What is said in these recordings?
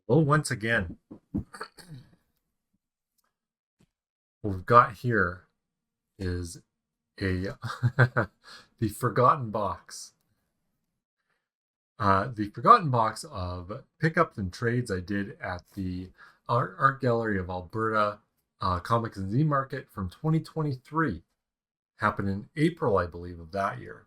Well, once again, what we've got here is a the forgotten box. The forgotten box of pickups and trades I did at the Art Gallery of Alberta Comics and Zine Market from 2023. Happened in April, I believe, of that year.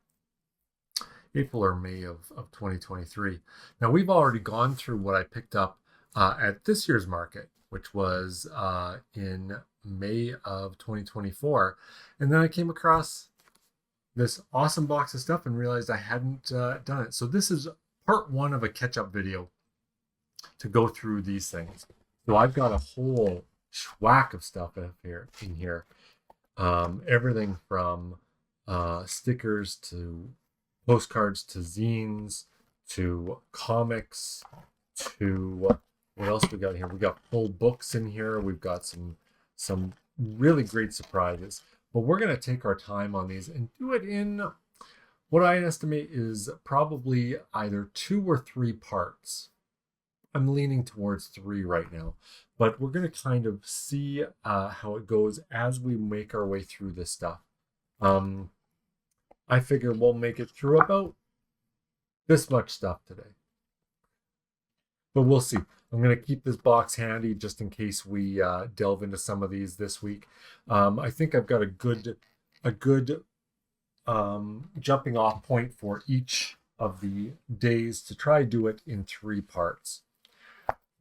April or May of 2023. Now, we've already gone through what I picked up at this year's market, which was in May of 2024. And then I came across this awesome box of stuff and realized I hadn't done it. So this is part one of a catch-up video to go through these things. So I've got a whole schwack of stuff in here. Everything from stickers to postcards to zines to comics to what else we got here? We got full books in here. We've got some really great surprises. But we're going to take our time on these and do it in what I estimate is probably either 2 or 3 parts. I'm leaning towards 3 right now, but we're going to kind of see how it goes as we make our way through this stuff. I figure we'll make it through about this much stuff today, but we'll see. I'm going to keep this box handy just in case we delve into some of these this week. I think I've got a good jumping off point for each of the days to try to do it in 3 parts.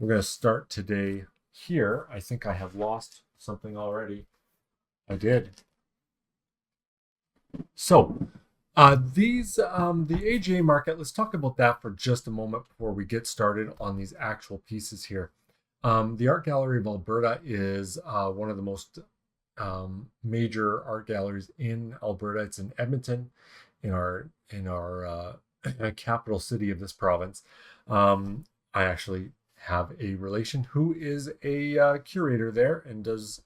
We're going to start today here. I think I have lost something already. I did. So the AGA market, let's talk about that for just a moment before we get started on these actual pieces here. The Art Gallery of Alberta is one of the most major art galleries in Alberta. It's in Edmonton, in our capital city of this province. I actually have a relation who is a curator there and does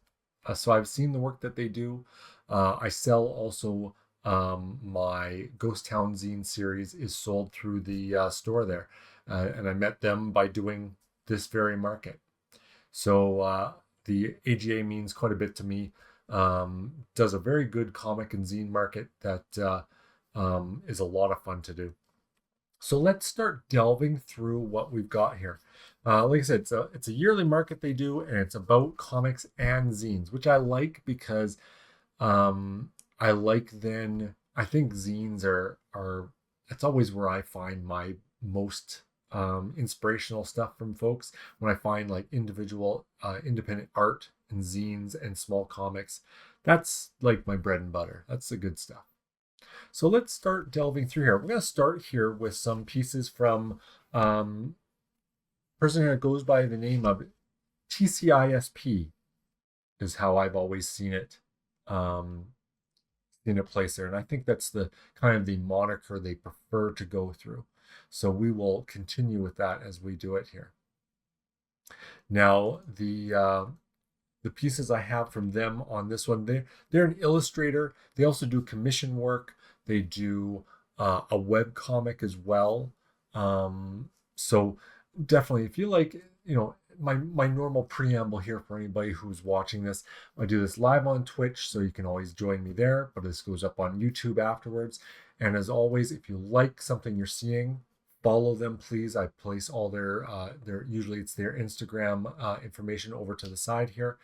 so I've seen the work that they do. I sell also my Ghost Town zine series is sold through the store there, and I met them by doing this very market. So the AGA means quite a bit to me. Does a very good comic and zine market that is a lot of fun to do. So let's start delving through what we've got here. Like I said, it's a yearly market they do, and it's about comics and zines, which I like because I think zines are that's always where I find my most inspirational stuff from folks. When I find like individual independent art and zines and small comics, that's like my bread and butter. That's the good stuff. So let's start delving through here. We're going to start here with some pieces from a person that goes by the name of Tcisp is how I've always seen it in a place there. And I think that's the kind of the moniker they prefer to go through. So we will continue with that as we do it here. Now, the pieces I have from them on this one, they're an illustrator. They also do commission work. They do a web comic as well. So definitely, if you like, my normal preamble here for anybody who's watching this, I do this live on Twitch, so you can always join me there, but this goes up on YouTube afterwards. And as always, if you like something you're seeing, follow them, please. I place all their usually it's their Instagram information over to the side here.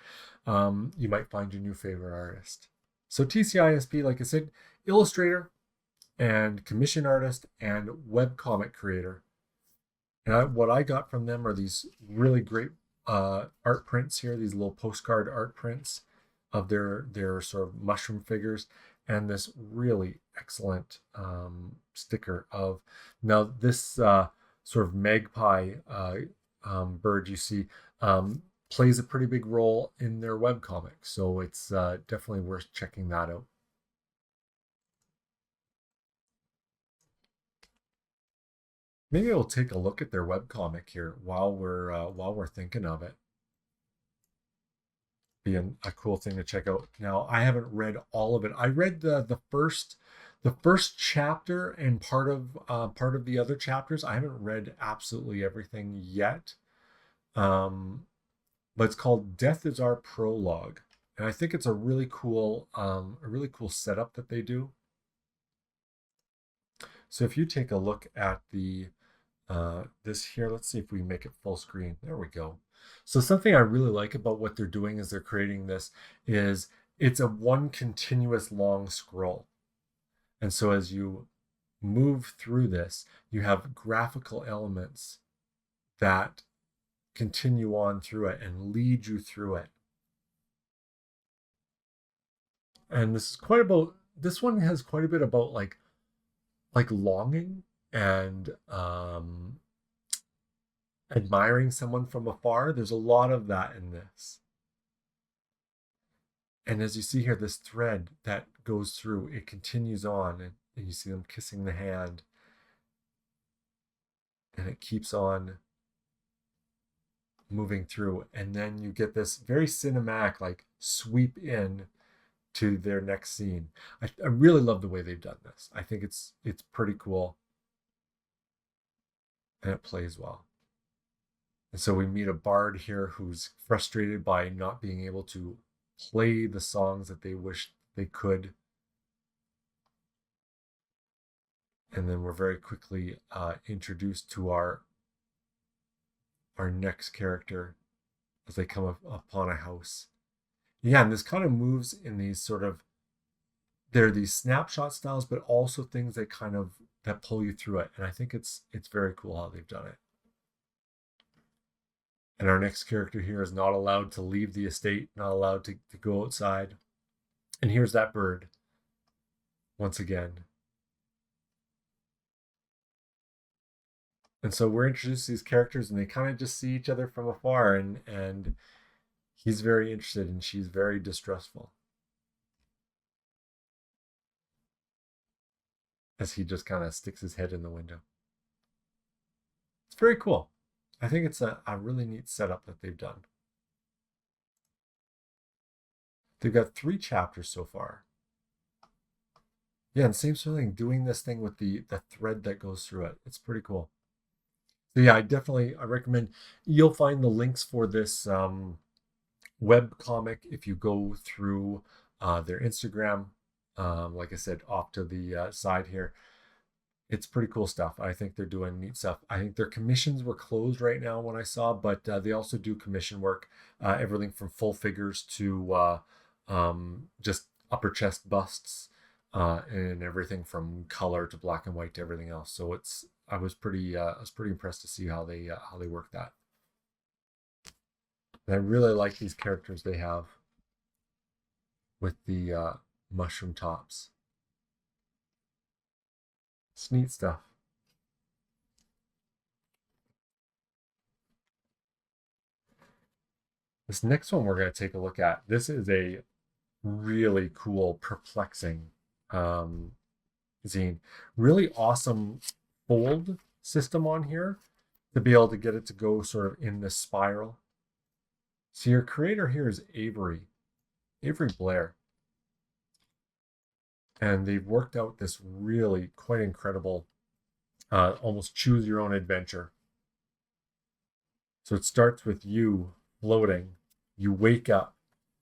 You might find your new favorite artist. So Tcisp, like I said, illustrator and commission artist and webcomic creator. And what I got from them are these really great art prints here, these little postcard art prints of their sort of mushroom figures, and this really excellent sticker of, now this sort of magpie bird you see plays a pretty big role in their webcomic. So it's definitely worth checking that out. Maybe we'll take a look at their webcomic here while we're thinking of it. Being a cool thing to check out. Now, I haven't read all of it. I read the first chapter and part of the other chapters. I haven't read absolutely everything yet. But it's called Death is Our Prologue. And I think it's a really cool setup that they do. So if you take a look at the this here, let's see if we make it full screen. There we go. So something I really like about what they're doing as they're creating this is it's a one continuous long scroll. And so as you move through this, you have graphical elements that continue on through it and lead you through it. And this one has quite a bit about like longing and admiring someone from afar. There's a lot of that in this. And as you see here, this thread that goes through, it continues on, and you see them kissing the hand, and it keeps on moving through. And then you get this very cinematic, like, sweep in to their next scene. I really love the way they've done this. I think it's pretty cool, and it plays well. And so we meet a bard here who's frustrated by not being able to play the songs that they wish they could. And then we're very quickly introduced to our next character as they come upon a house. Yeah, and this kind of moves in these sort of, there are these snapshot styles, but also things that pull you through it. And I think it's very cool how they've done it. And our next character here is not allowed to leave the estate, not allowed to go outside. And here's that bird once again. And so we're introduced to these characters, and they kind of just see each other from afar, and he's very interested and she's very distrustful, as he just kind of sticks his head in the window. It's very cool. I think it's a really neat setup that they've done. They've got 3 chapters so far. Yeah, and same sort of thing, doing this thing with the thread that goes through it. It's pretty cool. So yeah, I recommend, you'll find the links for this web comic if you go through their Instagram. Like I said, off to the side here. It's pretty cool stuff. I think they're doing neat stuff. I think their commissions were closed right now when I saw, but they also do commission work, everything from full figures to just upper chest busts, and everything from color to black and white to everything else. So I was pretty impressed to see how they work that. And I really like these characters they have with the mushroom tops. It's neat stuff. This next one we're going to take a look at. This is a really cool, perplexing zine. Really awesome fold system on here to be able to get it to go sort of in this spiral. So your creator here is Avery Blair. And they've worked out this really quite incredible, almost choose your own adventure. So it starts with you floating. You wake up,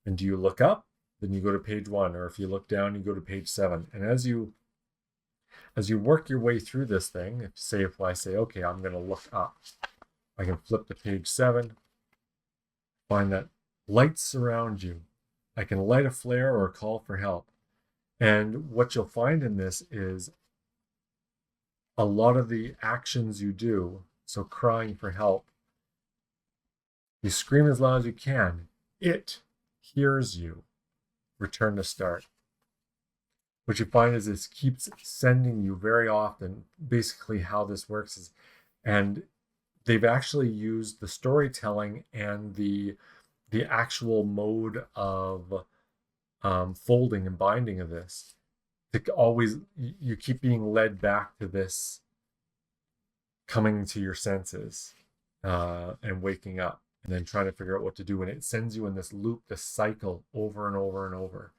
and do you look up? Then you go to page 1, or if you look down, you go to page 7. And as you work your way through this thing, if I say, okay, I'm going to look up, I can flip to page 7, find that lights surround you. I can light a flare or call for help. And what you'll find in this is a lot of the actions you do, so crying for help, you scream as loud as you can. It hears you. Return to start. What you find is this keeps sending you very often. Basically how this works is, and they've actually used the storytelling and the actual mode of folding and binding of this to always, you keep being led back to this coming to your senses and waking up, and then trying to figure out what to do. And it sends you in this loop, this cycle, over and over and over.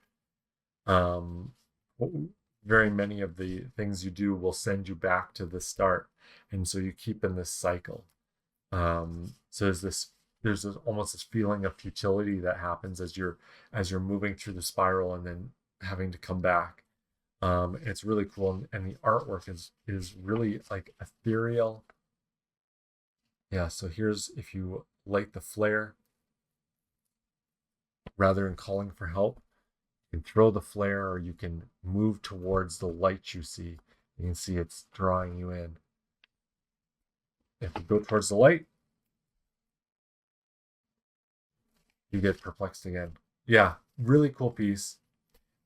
Very many of the things you do will send you back to the start, and so you keep in this cycle. So there's this there's almost this feeling of futility that happens as you're moving through the spiral and then having to come back. It's really cool, and the artwork is really like ethereal. Yeah, so here's, if you light the flare, rather than calling for help, you can throw the flare, or you can move towards the light you see. You can see it's drawing you in. If you go towards the light, you get perplexed again. Yeah, really cool piece.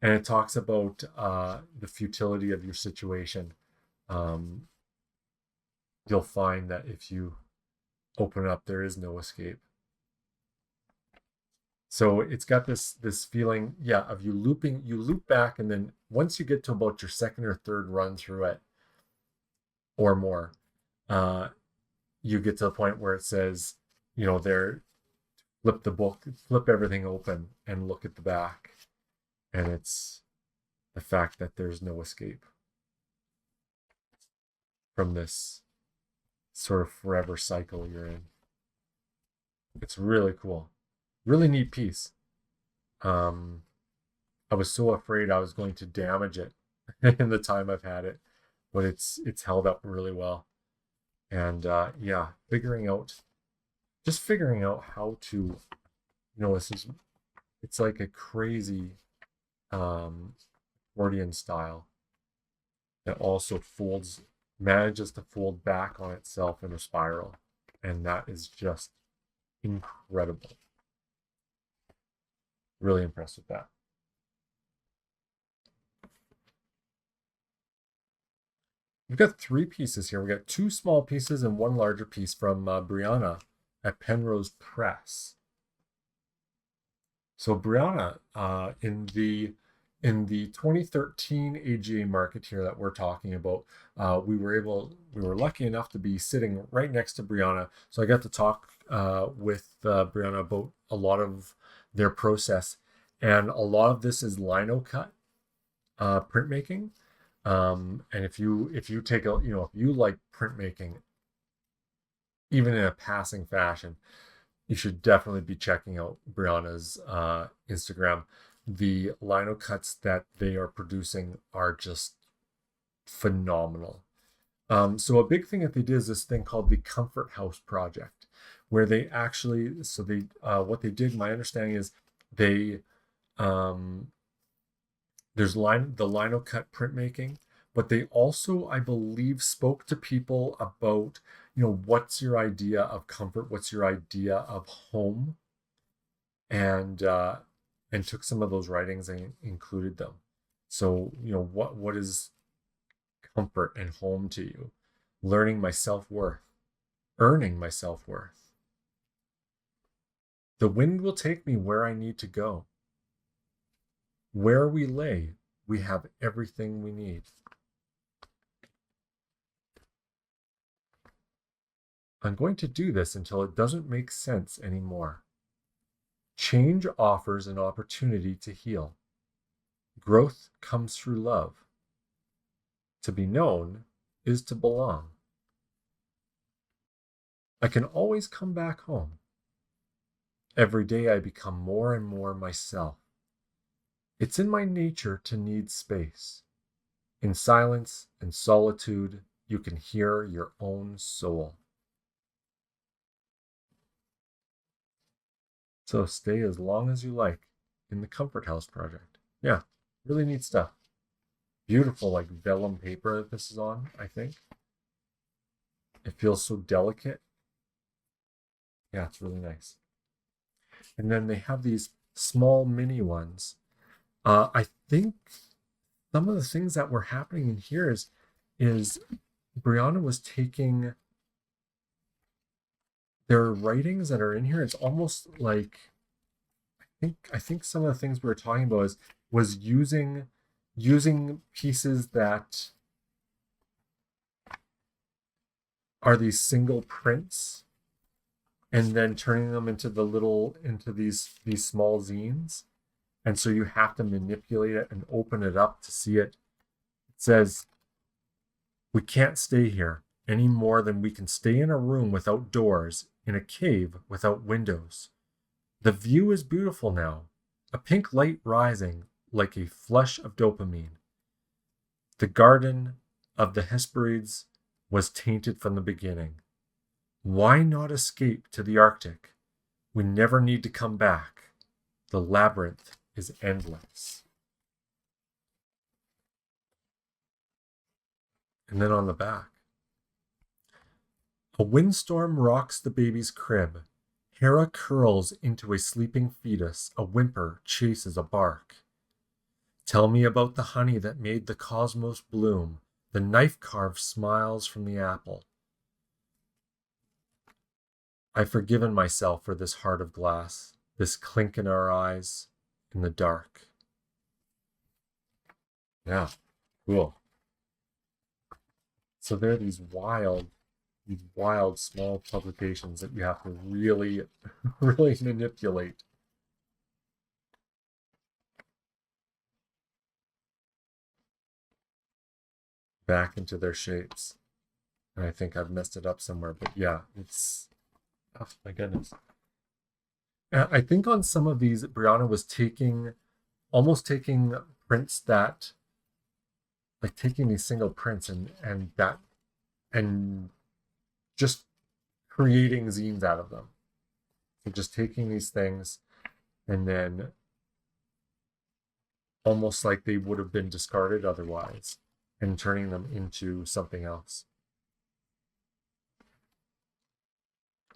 And it talks about the futility of your situation. You'll find that if you open up, there is no escape. So it's got this feeling, yeah, of you loop back, and then once you get to about your second or third run through it, or more, you get to the point where it says, there, flip the book, flip everything open, and look at the back, and it's the fact that there's no escape from this sort of forever cycle you're in. It's really cool. Really neat piece. I was so afraid I was going to damage it in the time I've had it, but it's held up really well. And yeah, figuring out how to, it's like a crazy accordion style that also manages to fold back on itself in a spiral, and that is just incredible. Really impressed with that. We've got 3 pieces here. We got 2 small pieces and 1 larger piece from Brianna at Penrose Press. So Brianna, in the 2013 AGA market here that we're talking about, we were lucky enough to be sitting right next to Brianna. So I got to talk with Brianna about a lot of their process, and a lot of this is lino cut printmaking. And if you take a, if you like printmaking, even in a passing fashion, you should definitely be checking out Brianna's Instagram. The lino cuts that they are producing are just phenomenal. So a big thing that they did is this thing called the Comfort House Project, where they actually, what they did, my understanding is there's the lino cut printmaking, but they also, I believe, spoke to people about, what's your idea of comfort, what's your idea of home, and took some of those writings and included them. So, what is comfort and home to you? Learning my self-worth, earning my self-worth. The wind will take me where I need to go. Where we lay, we have everything we need. I'm going to do this until it doesn't make sense anymore. Change offers an opportunity to heal. Growth comes through love. To be known is to belong. I can always come back home. Every day I become more and more myself. It's in my nature to need space. In silence and solitude, you can hear your own soul. So stay as long as you like in the Comfort House Project. Yeah, really neat stuff. Beautiful, like vellum paper that this is on, I think. It feels so delicate. Yeah, it's really nice. And then they have these small mini ones. I think some of the things that were happening in here is Brianna was taking their writings that are in here. It's almost like, I think some of the things we were talking about was using pieces that are these single prints and then turning them into these small zines. And so you have to manipulate it and open it up to see it. It says, "We can't stay here. any more than we can stay in a room without doors, in a cave without windows. The view is beautiful now, a pink light rising like a flush of dopamine. The garden of the Hesperides was tainted from the beginning. Why not escape to the Arctic? We never need to come back. The labyrinth is endless. And then on the back, a windstorm rocks the baby's crib. Hera curls into a sleeping fetus. A whimper chases a bark. Tell me about the honey that made the cosmos bloom. The knife-carved smiles from the apple. I've forgiven myself for this heart of glass, this clink in our eyes in the dark. Yeah, cool. So there are these wild small publications that you have to really, really manipulate. Back into their shapes. And I think I've messed it up somewhere, but yeah, it's, oh my goodness. I think on some of these, Brianna was almost taking prints that, like taking these single prints and just creating zines out of them. So just taking these things and then almost like they would have been discarded otherwise and turning them into something else.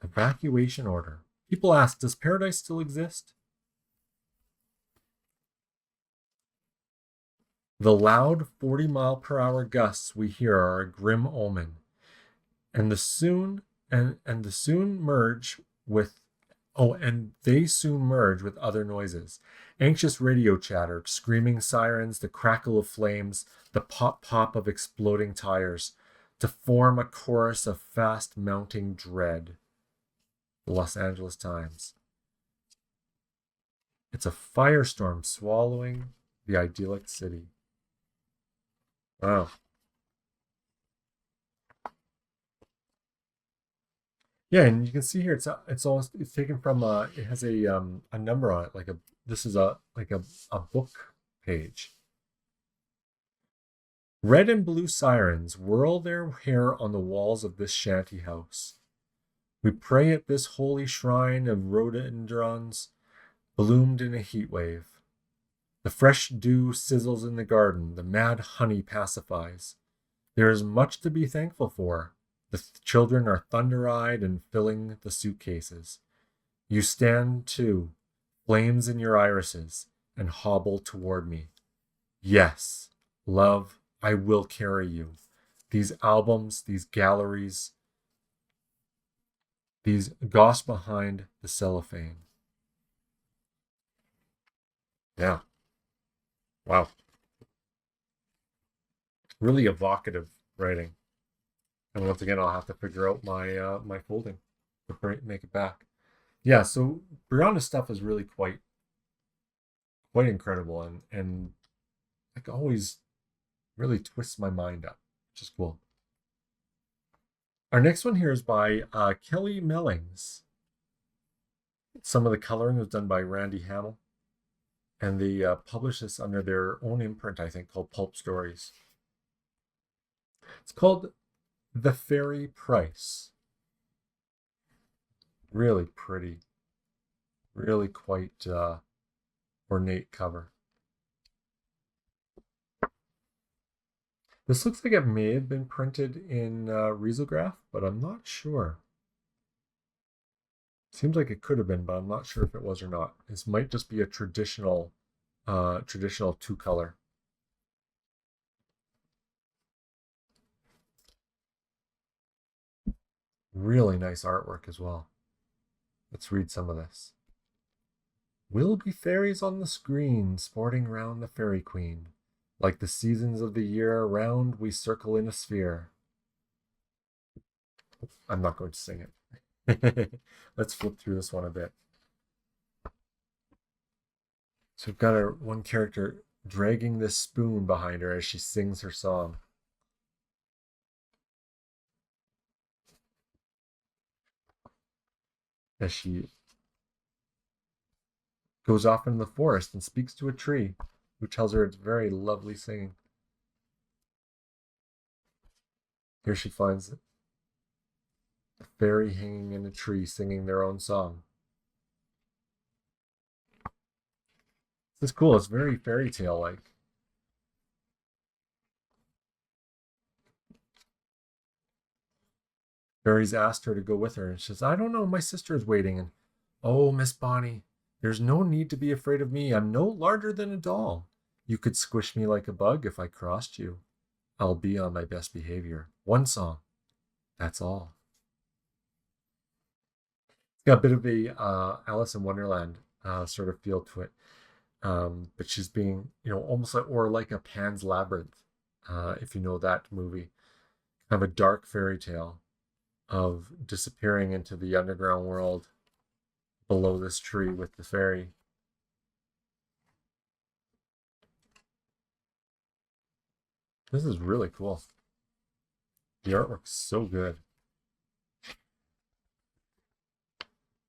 Evacuation order. People ask, does paradise still exist? The loud 40-mile-per-hour gusts we hear are a grim omen, and they soon merge with other noises. Anxious radio chatter, screaming sirens, the crackle of flames, the pop of exploding tires, to form a chorus of fast-mounting dread. The Los Angeles Times. It's a firestorm swallowing the idyllic city. Wow. Yeah, and you can see here it's taken from it has a number on it, this is a book page. Red and blue sirens whirl their hair on the walls of this shanty house. We pray at this holy shrine of rhododendrons bloomed in a heat wave. The fresh dew sizzles in the garden, the mad honey pacifies. There is much to be thankful for. The children are thunder-eyed and filling the suitcases. You stand too, flames in your irises, and hobble toward me. Yes, love, I will carry you. These albums, these galleries, these goss behind the cellophane. Yeah. Wow. Really evocative writing. And once again, I'll have to figure out my my folding to make it back. Yeah, so Brianna's stuff is really quite incredible and like always really twists my mind up, which is cool. Our next one here is by Kelly Mellings. Some of the coloring was done by Randy Hamill, and they published this under their own imprint, I think, called Pulp Stories. It's called The Fairy Price. Really pretty, really quite ornate cover. This looks like it may have been printed in risograph, but I'm not sure. Seems like it could have been, but I'm not sure if it was or not. This might just be a traditional two-color. Really nice artwork as well. Let's read some of this. We'll be fairies on the screen, sporting round the fairy queen. Like the seasons of the year around, we circle in a sphere. I'm not going to sing it. Let's flip through this one a bit. So we've got one character dragging this spoon behind her as she sings her song. as she goes off into the forest and speaks to a tree, who tells her it's very lovely singing. Here she finds a fairy hanging in a tree singing their own song. This is cool. It's very fairy tale like. Fairies asked her to go with her, and she says, I don't know, my sister is waiting. And, oh, Miss Bonnie, there's no need to be afraid of me. I'm no larger than a doll. You could squish me like a bug if I crossed you. I'll be on my best behavior. One song, that's all. It's got a bit of a Alice in Wonderland sort of feel to it. But she's being, almost like a Pan's Labyrinth, if you know that movie. Kind of a dark fairy tale of disappearing into the underground world below this tree with the fairy. This is really cool. The artwork's so good.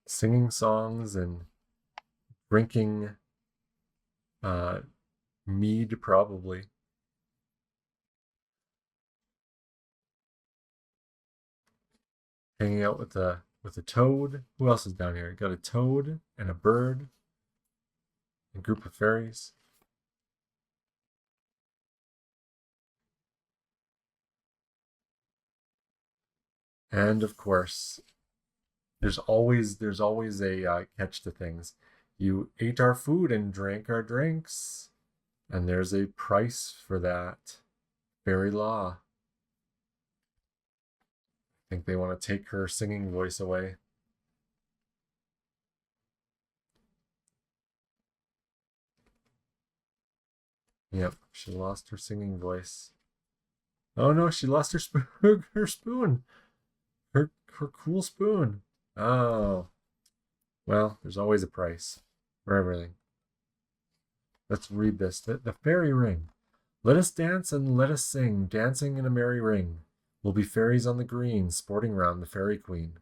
Singing songs and drinking mead, probably. Hanging out with a toad. Who else is down here? Got a toad and a bird. A group of fairies. And of course, there's always a catch to things. You ate our food and drank our drinks, and there's a price for that. Fairy law. I think they want to take her singing voice away. Yep, she lost her singing voice. Oh no, she lost her her spoon. Her cool spoon. Oh. Well, there's always a price for everything. Let's read this. The fairy ring. Let us dance and let us sing, dancing in a merry ring. We'll be fairies on the green, sporting round the fairy queen.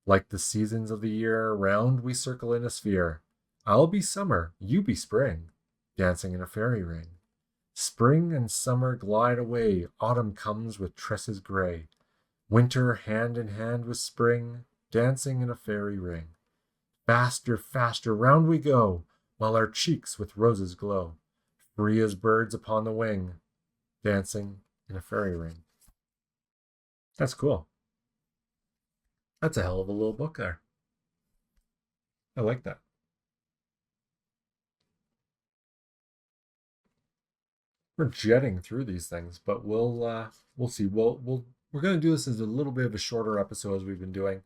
Like the seasons of the year, round we circle in a sphere. I'll be summer, you be spring, dancing in a fairy ring. Spring and summer glide away, autumn comes with tresses gray. Winter hand in hand with spring, dancing in a fairy ring. Faster, faster, round we go, while our cheeks with roses glow. Free as birds upon the wing, dancing in a fairy ring. That's cool. That's a hell of a little book there. I like that. We're jetting through these things, but we'll see. We're going to do this as a little bit of a shorter episode as we've been doing.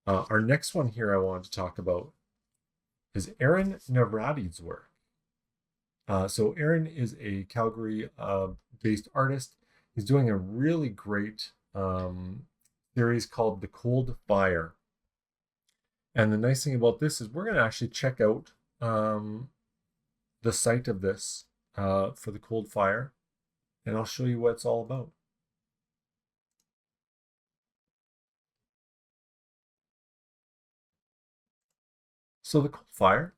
Our next one here I wanted to talk about is Aaron Navrady's work. So Aaron is a Calgary-based artist. He's doing a really great series called The Cold Fire. And the nice thing about this is we're going to actually check out the site of this for The Cold Fire, and I'll show you what it's all about. So The Cold Fire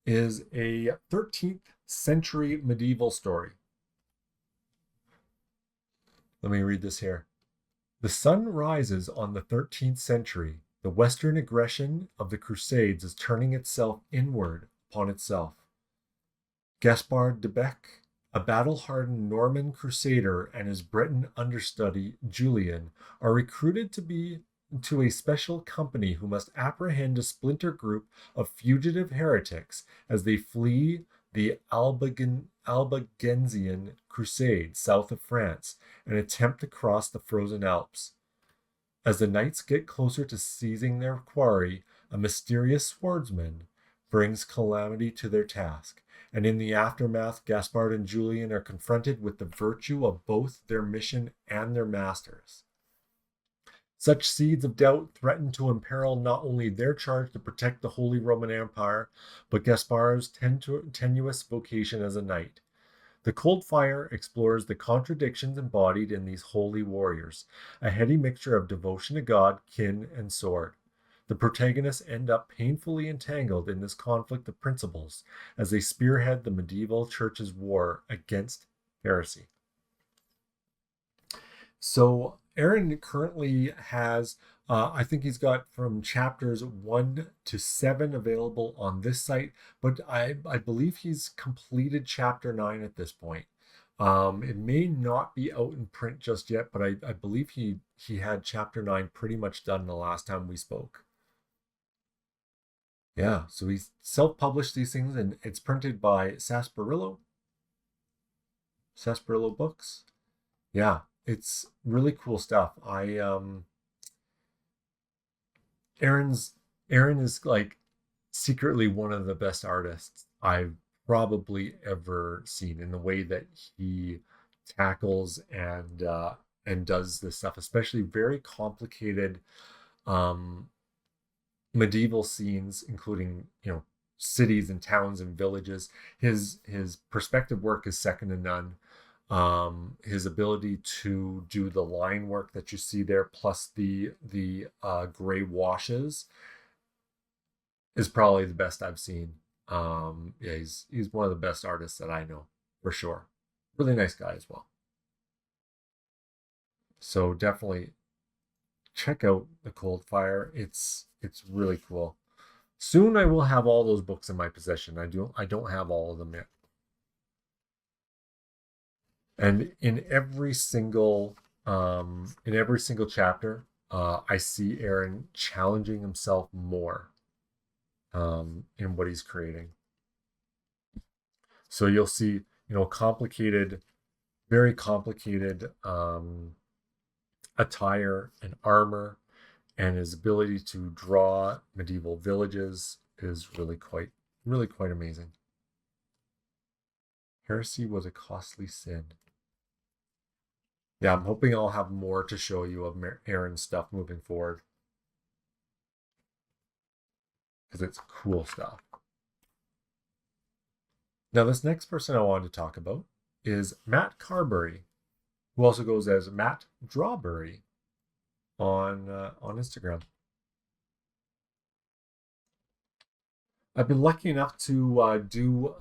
is a 13th century medieval story. Let me read this here. The sun rises on the 13th century. The Western aggression of the Crusades is turning itself inward upon itself. Gaspard de Bec, a battle-hardened Norman crusader, and his Breton understudy, Julian, are recruited to a special company who must apprehend a splinter group of fugitive heretics as they flee the Albigensian Crusade south of France and attempt to cross the frozen Alps. As the knights get closer to seizing their quarry, a mysterious swordsman brings calamity to their task, and in the aftermath, Gaspard and Julian are confronted with the virtue of both their mission and their masters. Such seeds of doubt threaten to imperil not only their charge to protect the Holy Roman Empire, but Gaspard's tenuous vocation as a knight. The Cold Fire explores the contradictions embodied in these holy warriors, a heady mixture of devotion to God, kin, and sword. The protagonists end up painfully entangled in this conflict of principles as they spearhead the medieval church's war against heresy. So Aaron currently has, I think he's got from chapters 1 to 7 available on this site, but I believe he's completed chapter 9 at this point. It may not be out in print just yet, but I believe he had chapter 9 pretty much done the last time we spoke. Yeah, so he's self-published these things, and it's printed by Sarsaparilla Books. Yeah, it's really cool stuff. Aaron is like secretly one of the best artists I've probably ever seen in the way that he tackles and does this stuff, especially very complicated medieval scenes, including, you know, cities and towns and villages. His perspective work is second to none. His ability to do the line work that you see there, plus the gray washes, is probably the best I've seen. Yeah, he's one of the best artists that I know, for sure. Really nice guy as well. So definitely check out The Cold Fire. It's really cool. Soon I will have all those books in my possession. I don't have all of them yet. And in every single chapter, I see Aaron challenging himself more in what he's creating. So you'll see, you know, very complicated attire and armor, and his ability to draw medieval villages is really quite amazing. Heresy was a costly sin. Yeah, I'm hoping I'll have more to show you of Aaron's stuff moving forward, because it's cool stuff. Now, this next person I wanted to talk about is Matt Carberry, who also goes as Matt Drawberry on Instagram. I've been lucky enough to do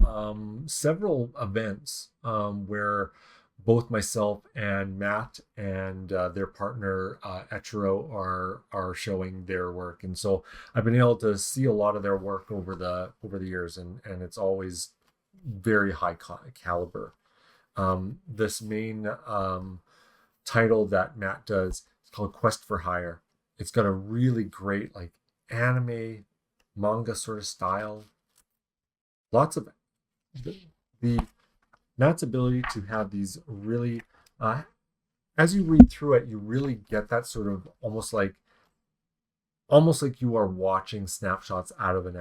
several events where both myself and Matt and their partner Etchero are showing their work, and so I've been able to see a lot of their work over the years, and it's always very high caliber. This main title that Matt does is called Quest for Hire. It's got a really great like anime manga sort of style. Lots of the Matt's ability to have these really as you read through it, you really get that sort of almost like you are watching snapshots out of an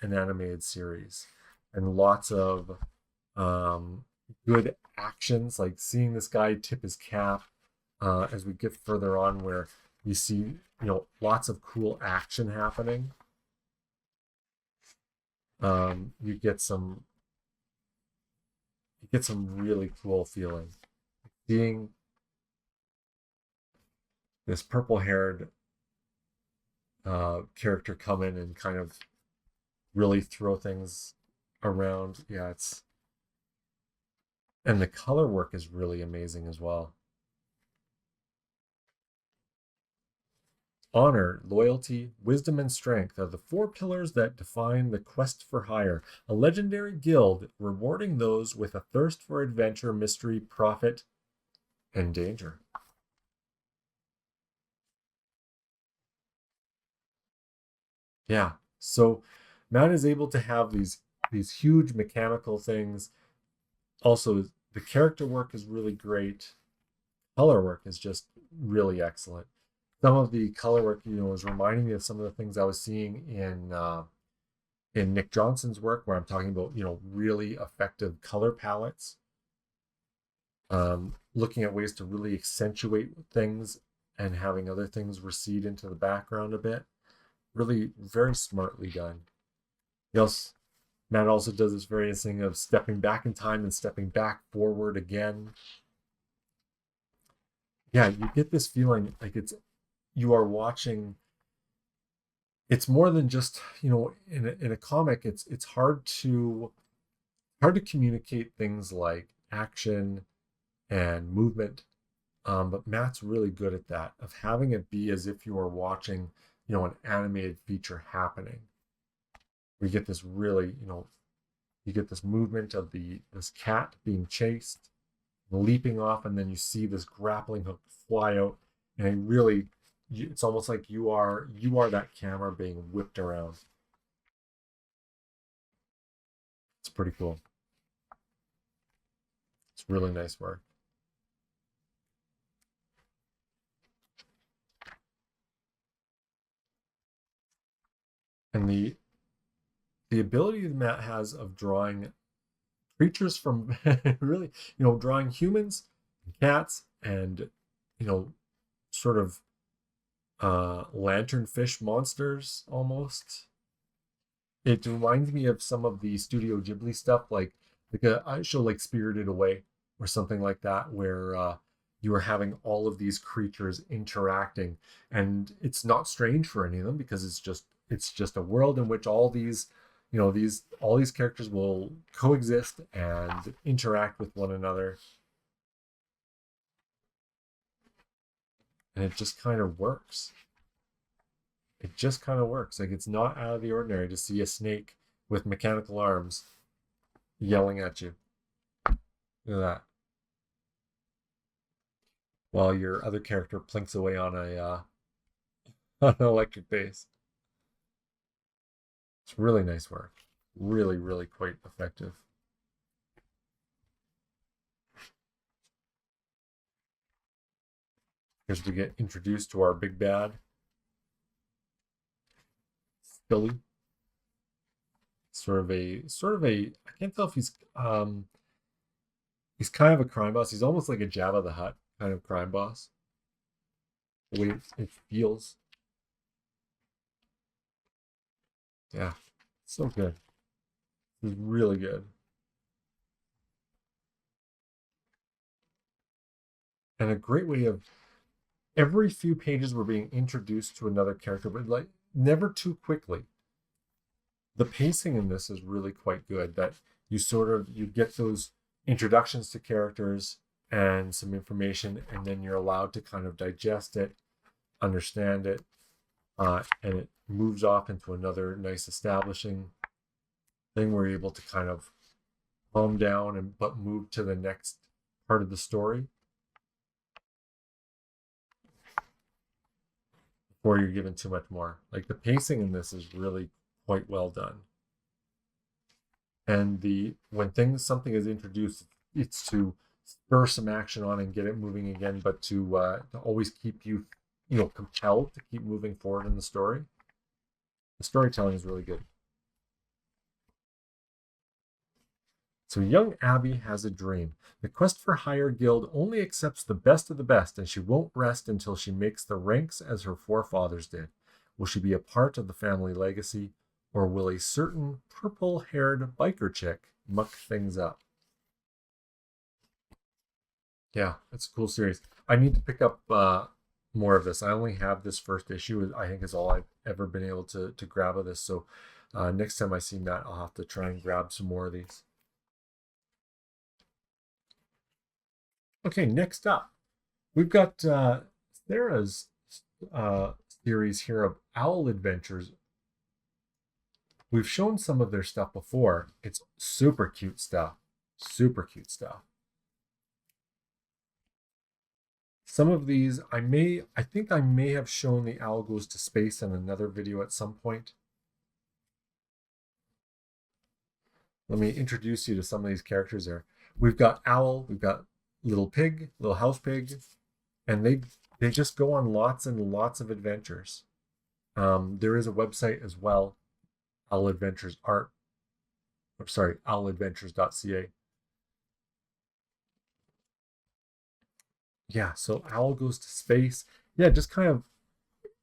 animated series, and lots of good actions, like seeing this guy tip his cap as we get further on, where you see, you know, lots of cool action happening. You get some really cool feeling. Seeing this purple-haired character come in and kind of really throw things around. Yeah, and the color work is really amazing as well. Honor, loyalty, wisdom, and strength are the 4 pillars that define the Quest for Hire, a legendary guild rewarding those with a thirst for adventure, mystery, profit, and danger. Yeah, so Matt is able to have these huge mechanical things. Also, the character work is really great. Color work is just really excellent. Some of the color work, you know, is reminding me of some of the things I was seeing in Nick Johnson's work, where I'm talking about, you know, really effective color palettes. Looking at ways to really accentuate things and having other things recede into the background a bit. Really very smartly done. Matt also does this various thing of stepping back in time and stepping back forward again. Yeah, you get this feeling like you are watching it's more than just, in a comic, it's hard to communicate things like action and movement. But Matt's really good at that, of having it be as if you are watching, an animated feature happening. We get this really, you get this movement of this cat being chased, leaping off, and then you see this grappling hook fly out, and it really, it's almost like you are that camera being whipped around. It's pretty cool. It's really nice work. And the ability that Matt has of drawing creatures from really, drawing humans, cats, and sort of lanternfish monsters almost. It reminds me of some of the Studio Ghibli stuff, like a show like Spirited Away or something like that, where you are having all of these creatures interacting, and it's not strange for any of them because it's just a world in which all these characters will coexist and interact with one another, and it just kind of works. It just kind of works. Like, it's not out of the ordinary to see a snake with mechanical arms yelling at you. Look at that. While your other character plinks away on on an electric base. It's really nice work. Really, really quite effective. Here's we get introduced to our big bad, Billy. Sort of a I can't tell if he's kind of a crime boss. He's almost like a Jabba the Hutt kind of crime boss. The way it feels. Yeah, so good. This is really good. And a great way of, every few pages we're being introduced to another character, but like never too quickly. The pacing in this is really quite good, that you get those introductions to characters and some information, and then you're allowed to kind of digest it, understand it, and it moves off into another nice establishing thing where you're able to kind of calm down but move to the next part of the story before you're given too much more. Like, the pacing in this is really quite well done. And when something is introduced, it's to spur some action on and get it moving again, but to always keep you, compelled to keep moving forward in the story. The storytelling is really good. So young Abby has a dream. The quest for hire guild only accepts the best of the best, and she won't rest until she makes the ranks as her forefathers did. Will she be a part of the family legacy, or will a certain purple-haired biker chick muck things up? Yeah, it's a cool series. I need to pick up more of this. I only have this first issue. I think is all I've ever been able to grab of this. So next time I see Matt, I'll have to try and grab some more of these. Okay, next up, we've got Sarah's series here of Owl Adventures. We've shown some of their stuff before. It's super cute stuff. Super cute stuff. Some of these, I think I may have shown the owl goes to space in another video at some point. Let me introduce you to some of these characters there. We've got Owl, we've got Little Pig, Little House Pig, and they just go on lots and lots of adventures. There is a website as well, owladventures.ca. Yeah, so Owl goes to space. Yeah, just kind of,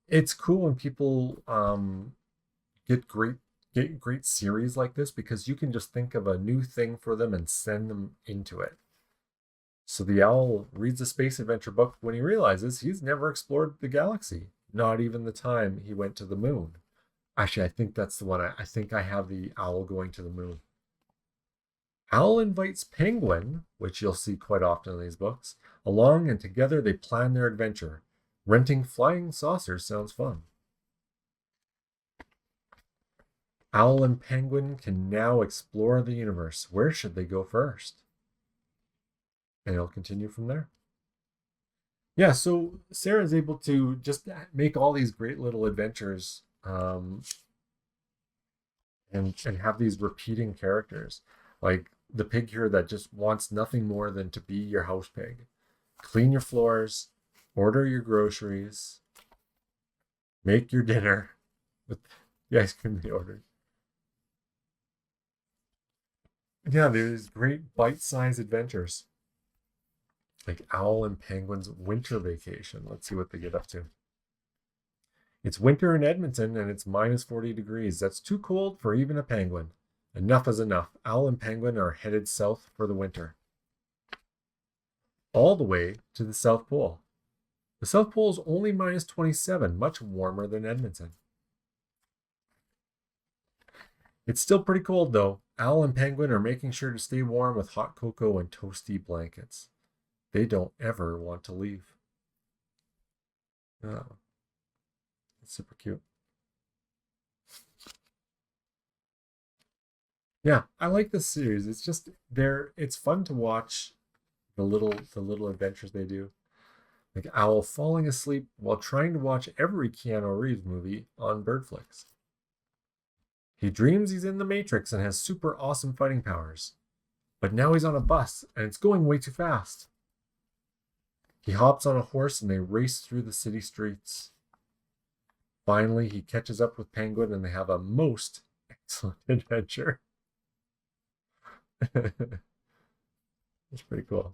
it's cool when people get great series like this, because you can just think of a new thing for them and send them into it. So the owl reads a space adventure book when he realizes he's never explored the galaxy, not even the time he went to the moon. Actually, I think that's the one. I think I have the owl going to the moon. Owl invites Penguin, which you'll see quite often in these books, along, and together they plan their adventure. Renting flying saucers sounds fun. Owl and Penguin can now explore the universe. Where should they go first? And it'll continue from there. Yeah, so Sarah's able to just make all these great little adventures, and have these repeating characters. Like the pig here that just wants nothing more than to be your house pig. Clean your floors, order your groceries, make your dinner with the ice cream they ordered. Yeah, there's great bite-sized adventures. Like Owl and Penguin's winter vacation. Let's see what they get up to. It's winter in Edmonton and it's minus 40 degrees. That's too cold for even a penguin. Enough is enough. Owl and Penguin are headed south for the winter. All the way to the South Pole. The South Pole is only minus 27, much warmer than Edmonton. It's still pretty cold though. Owl and Penguin are making sure to stay warm with hot cocoa and toasty blankets. They don't ever want to leave. Oh, it's super cute. Yeah, I like this series. It's just it's fun to watch the little adventures they do. Like Owl falling asleep while trying to watch every Keanu Reeves movie on Birdflix. He dreams he's in the Matrix and has super awesome fighting powers. But now he's on a bus and it's going way too fast. He hops on a horse and they race through the city streets. Finally, he catches up with Penguin and they have a most excellent adventure. It's pretty cool.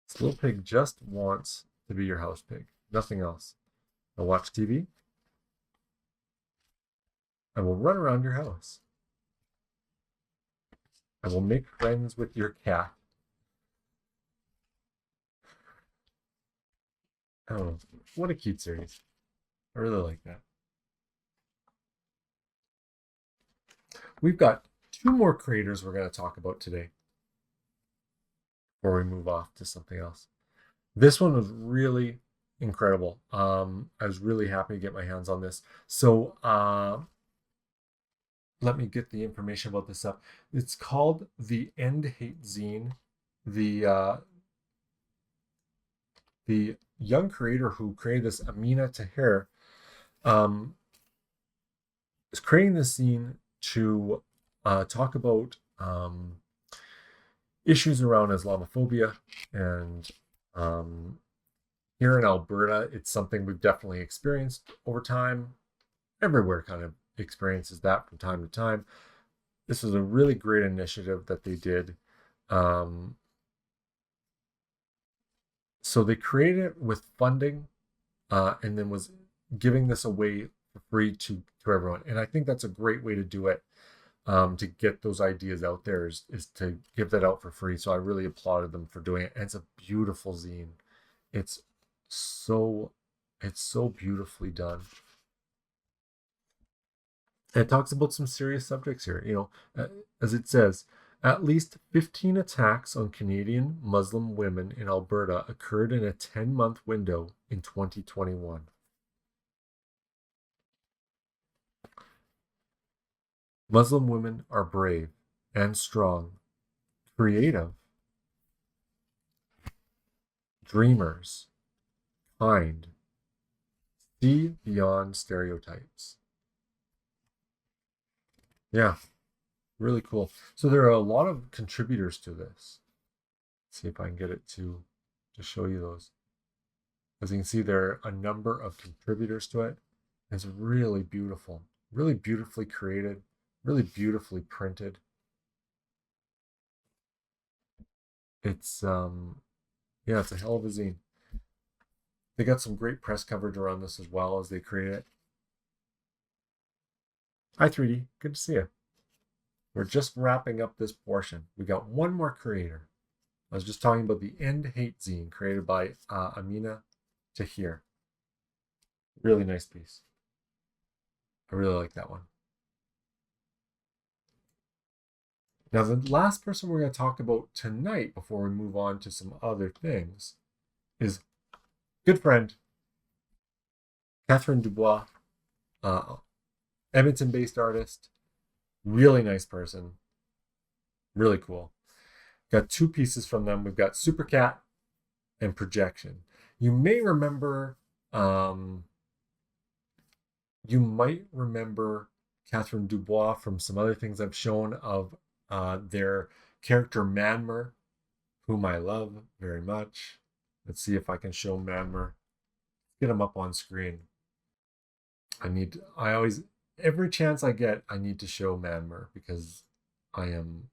This little pig just wants to be your house pig, nothing else. I'll watch TV. I will run around your house. I will make friends with your cat. Oh, what a cute series. I really like that. We've got two more creators we're going to talk about today before we move off to something else. This one was really incredible. I was really happy to get my hands on this. So let me get the information about this up. It's called the End Hate Zine. The young creator who created this, Ameena Taher, is creating this zine to talk about issues around Islamophobia. And here in Alberta, it's something we've definitely experienced over time. Everywhere kind of experiences that from time to time. This was a really great initiative that they did. So they created it with funding, and then was giving this away for free to everyone. And I think that's a great way to do it, to get those ideas out there, is to give that out for free. So I really applauded them for doing it. And it's a beautiful zine. It's so beautifully done. And it talks about some serious subjects here. As it says, at least 15 attacks on Canadian Muslim women in Alberta occurred in a 10-month window in 2021. Muslim women are brave and strong, creative, dreamers, kind, see beyond stereotypes. Yeah, really cool. So there are a lot of contributors to this. Let's see if I can get it to show you those. As you can see, there are a number of contributors to it. It's really beautiful, really beautifully created, really beautifully printed. It's yeah, it's a hell of a zine. They got some great press coverage around this as well as they create it. Hi 3D, good to see you. We're just wrapping up this portion. We got one more creator. I was just talking about the End Hate Zine created by Ameena Taher. Really nice piece. I really like that one. Now, the last person we're going to talk about tonight before we move on to some other things is good friend Catherine Dubois, Edmonton-based artist, really nice person, really cool. Got two pieces from them. We've got Super Cat and Projection. You may remember, Catherine Dubois from some other things I've shown of their character Manmer, whom I love very much. Let's see if I can show Manmer. Get him up on screen. Every chance I get, I need to show Manmer because I am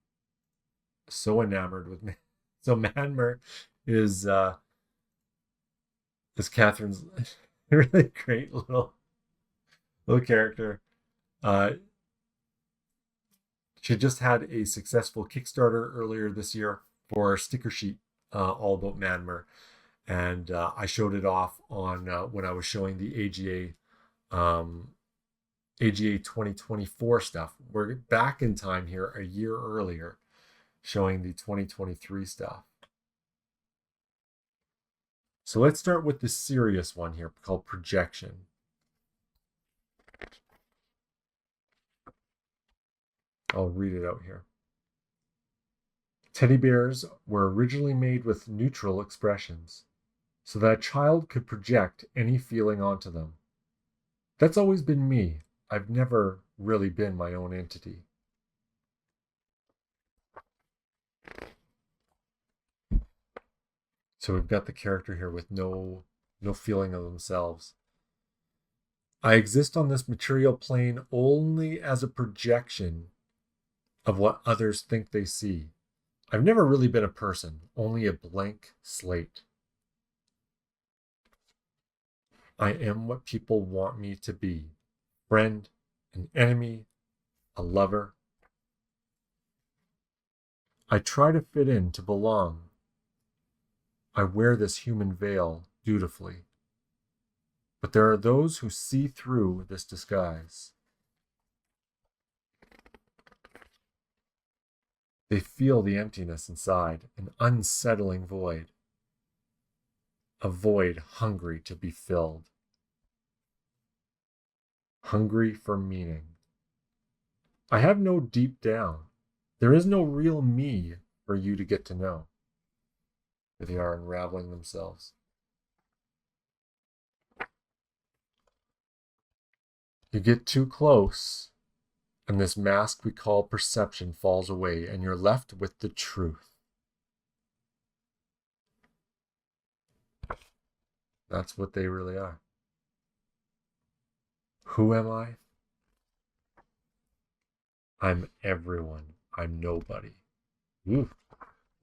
so enamored with me. So Manmer is Catherine's really great little character. She just had a successful Kickstarter earlier this year for a sticker sheet all about Manmer, and I showed it off on when I was showing the AGA 2024 stuff. We're back in time here a year earlier, showing the 2023 stuff. So let's start with the serious one here called Projection. I'll read it out here. Teddy bears were originally made with neutral expressions, so that a child could project any feeling onto them. That's always been me. I've never really been my own entity. So we've got the character here with no feeling of themselves. I exist on this material plane only as a projection of what others think they see. I've never really been a person, only a blank slate. I am what people want me to be. Friend, an enemy, a lover. I try to fit in, to belong. I wear this human veil dutifully. But there are those who see through this disguise. They feel the emptiness inside, an unsettling void. A void hungry to be filled. Hungry for meaning. I have no deep down. There is no real me for you to get to know. Here they are unraveling themselves. You get too close, and this mask we call perception falls away, and you're left with the truth. That's what they really are. Who am I? I'm everyone. I'm nobody. Ooh,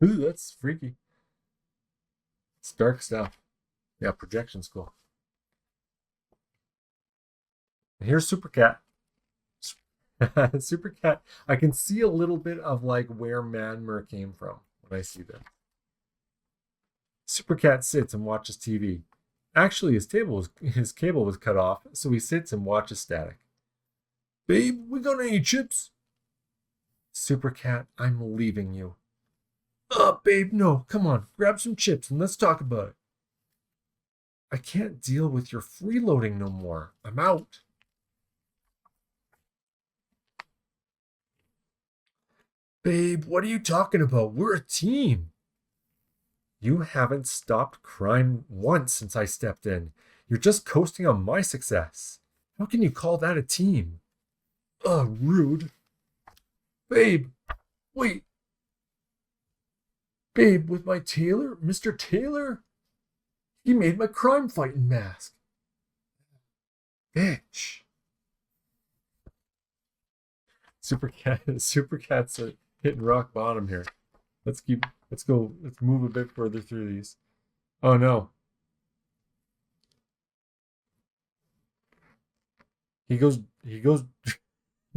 that's freaky. It's dark stuff. Yeah, projection's cool. And here's Super Cat. Super Cat. I can see a little bit of like where Manmer came from when I see this. Super Cat sits and watches TV. Actually, his cable was cut off, so he sits and watches static. Babe, we got any chips? Super Cat, I'm leaving you. Babe, no. Come on, grab some chips and let's talk about it. I can't deal with your freeloading no more. I'm out. Babe, what are you talking about? We're a team. You haven't stopped crying once since I stepped in. You're just coasting on my success. How can you call that a team? Rude. Babe, wait. Babe, with my tailor, Mr. Taylor? He made my crime fighting mask. Bitch. Super Cat's hitting rock bottom here. Let's move a bit further through these. Oh no. He goes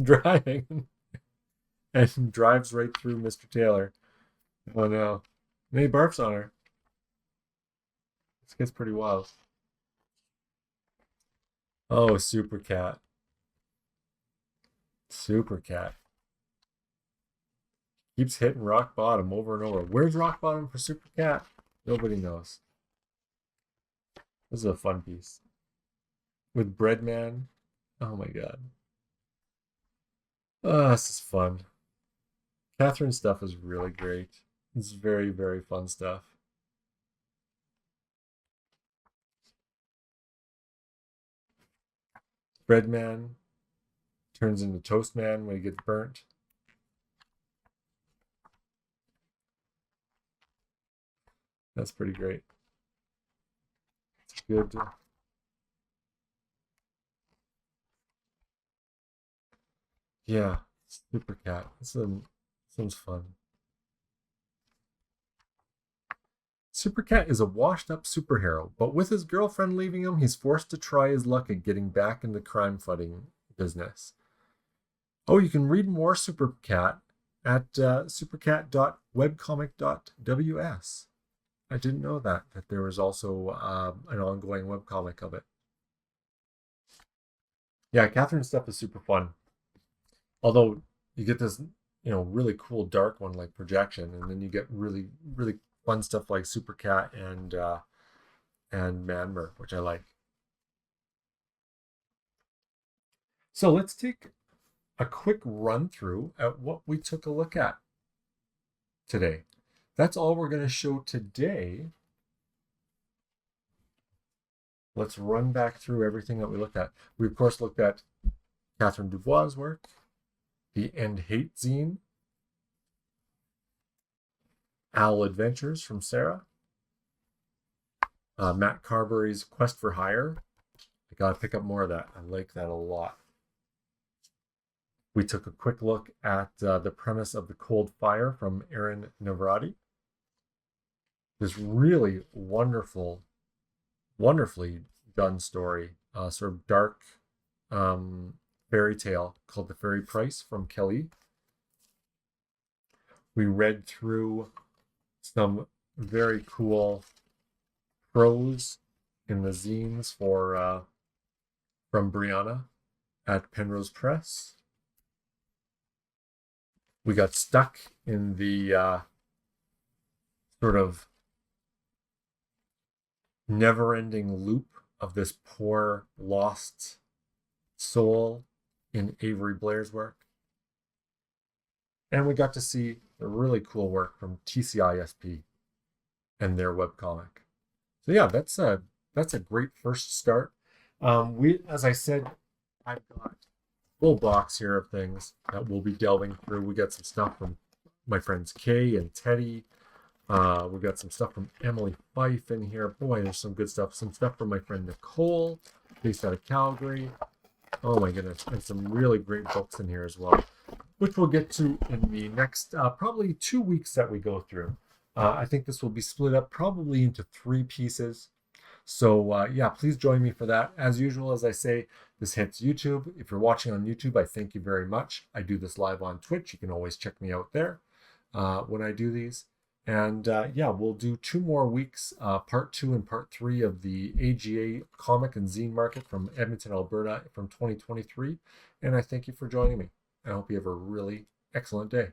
driving and drives right through Mr. Taylor. Oh no. And he barfs on her. This gets pretty wild. Oh, Super Cat. Super Cat. Keeps hitting rock bottom over and over. Where's rock bottom for Super Cat? Nobody knows. This is a fun piece. With Breadman. Oh my god. Oh, this is fun. Catherine's stuff is really great. It's very, very fun stuff. Breadman turns into Toast Man when he gets burnt. That's pretty great. It's good. Yeah, Super Cat. This sounds fun. Super Cat is a washed-up superhero, but with his girlfriend leaving him, he's forced to try his luck at getting back into crime-fighting business. Oh, you can read more Super Cat at supercat.webcomic.ws. I didn't know that there was also an ongoing webcomic of it. Yeah, Catherine's stuff is super fun. Although you get this, really cool dark one like Projection, and then you get really, really fun stuff like Super Cat and Manmer, which I like. So let's take a quick run through at what we took a look at today. That's all we're going to show today. Let's run back through everything that we looked at. We, of course, looked at Catherine Dubois' work, the End Hate Zine, Owl Adventures from Sarah, Matt Carberry's Quest for Hire. I got to pick up more of that. I like that a lot. We took a quick look at the premise of The Cold Fire from Aaron Navrady. This really wonderfully done story, sort of dark fairy tale called The Fairy Price from Kelly. We read through some very cool prose in the zines from Brianna at Penrose Press. We got stuck in the sort of never-ending loop of this poor lost soul in Avery Blair's work. And we got to see the really cool work from Tcisp and their webcomic. So yeah, that's a great first start. As I said, I've got a full box here of things that we'll be delving through. We got some stuff from my friends Kay and Teddy. We got some stuff from Emily Fife in here. Boy, there's some good stuff. Some stuff from my friend Nicole, based out of Calgary. Oh my goodness, and some really great books in here as well, which we'll get to in the next probably 2 weeks that we go through. I think this will be split up probably into 3 pieces. So yeah, please join me for that. As usual, as I say, this hits YouTube. If you're watching on YouTube, I thank you very much. I do this live on Twitch. You can always check me out there when I do these. And yeah, we'll do 2 more weeks, part 2 and part 3 of the AGA Comic and Zine Market from Edmonton, Alberta from 2023. And I thank you for joining me. I hope you have a really excellent day.